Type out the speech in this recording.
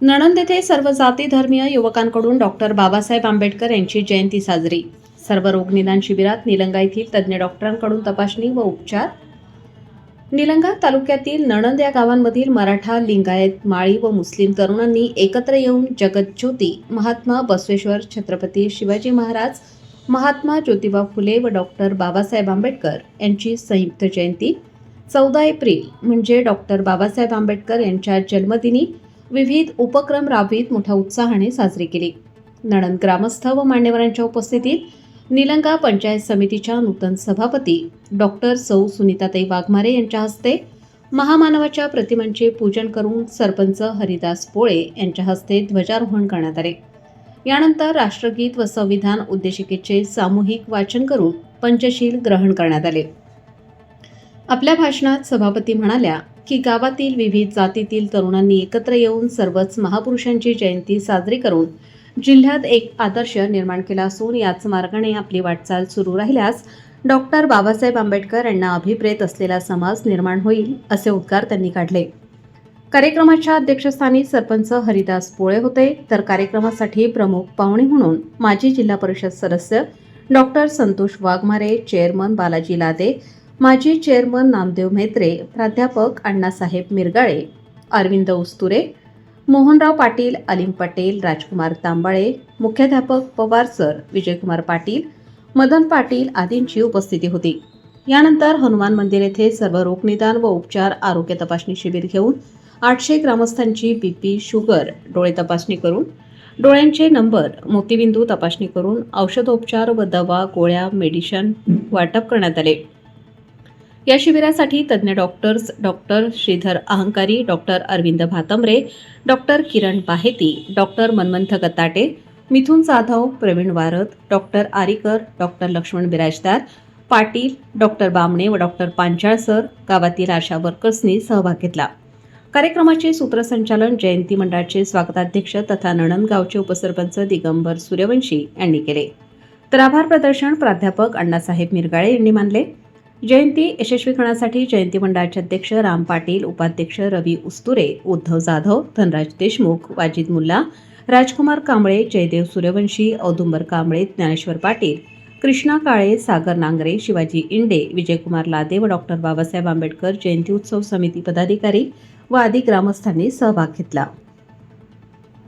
नणंद येथे सर्व जाती धर्मीय युवकांकडून डॉक्टर बाबासाहेब आंबेडकर यांची जयंती साजरी। सर्व रोग निदान शिबिरात निलंगा येथील तज्ज्ञ डॉक्टरांकडून तपासणी व उपचार। निलंगा तालुक्यातील नणंद या गावांमधील मराठा, लिंगायत, माळी व मुस्लिम तरुणांनी एकत्र येऊन जगज्योती महात्मा बसवेश्वर छत्रपती शिवाजी महाराज, महात्मा ज्योतिबा फुले व डॉक्टर बाबासाहेब आंबेडकर यांची संयुक्त जयंती 14 एप्रिल म्हणजे डॉक्टर बाबासाहेब आंबेडकर यांच्या जन्मदिनी विविध उपक्रम राबवित मोठ्या उत्साहाने साजरी केली। नणंद ग्रामस्थ व मान्यवरांच्या उपस्थितीत निलंगा पंचायत समितीच्या नूतन सभापती डॉक्टर सौ सुनीताताई वाघमारे यांच्या हस्ते महामानवाच्या प्रतिमांचे पूजन करून सरपंच हरिदास पोळे यांच्या हस्ते ध्वजारोहण करण्यात आले। यानंतर राष्ट्रगीत व संविधान उद्देशिकेचे सामूहिक वाचन करून पंचशील ग्रहण करण्यात आले। आपल्या भाषणात सभापती म्हणाल्या की गावातील विविध जातीतील तरुणांनी एकत्र येऊन सर्वच महापुरुषांची जयंती साजरी करून जिल्ह्यात एक आदर्श निर्माण केला असून याच मार्गाने आपली वाटचाल सुरू राहिल्यास डॉक्टर बाबासाहेब आंबेडकर यांना अभिप्रेत असलेला समाज निर्माण होईल असे उद्गार त्यांनी काढले। कार्यक्रमाच्या अध्यक्षस्थानी सरपंच हरिदास पोळे होते, तर कार्यक्रमासाठी प्रमुख पाहुणे म्हणून माजी जिल्हा परिषद सदस्य डॉक्टर संतोष वाघमारे, चेअरमन बालाजी लादे, माजी चेअरमन नामदेव म्हेत्रे, प्राध्यापक अण्णासाहेब मिरगाळे, अरविंद उस्तुरे, मोहनराव पाटील, अलीम पटेल, राजकुमार तांबाळे, मुख्याध्यापक पवार सर, विजयकुमार पाटील, मदन पाटील आदींची उपस्थिती होती। यानंतर हनुमान मंदिर येथे सर्व रोग निदान व उपचार आरोग्य तपासणी शिबिर घेऊन 800 ग्रामस्थांची बीपी, शुगर, डोळे तपासणी करून, डोळ्यांचे नंबर, मोतीबिंदू तपासणी करून औषधोपचार व दवा, गोळ्या, मेडिसिन वाटप करण्यात आले। या शिबिरासाठी तज्ज्ञ doctors doctor Shridhar Ahankari, doctor Arvind Bhatambre, doctor Kiran Baheti, doctor Manmanth Gatate, Mithun Jadhav, Pravin Warad, doctor Arikar, doctor Laxman Birajdar Patil, doctor Bamne व डॉक्टर पांचाळ सर, गावातील आशा वर्कर्सनी सहभाग घेतला। कार्यक्रमाचे सूत्रसंचालन जयंती मंडळाचे स्वागताध्यक्ष तथा नणंद गावचे उपसरपंच दिगंबर सूर्यवंशी यांनी केले, तर आभार प्रदर्शन प्राध्यापक अण्णासाहेब मिरगाळे यांनी मानले। जयंती यशस्वी करण्यासाठी जयंती मंडळाचे अध्यक्ष राम पाटील, उपाध्यक्ष रवी उस्तुरे, उद्धव जाधव, धनराज देशमुख, वाजिद मुल्ला, राजकुमार कांबळे, जयदेव सूर्यवंशी, औदुंबर कांबळे, ज्ञानेश्वर पाटील, कृष्णा काळे, सागर नांगरे, शिवाजी इंडे, विजयकुमार लादे व डॉक्टर बाबासाहेब आंबेडकर जयंती उत्सव समिती पदाधिकारी व आदी ग्रामस्थांनी सहभाग घेतला।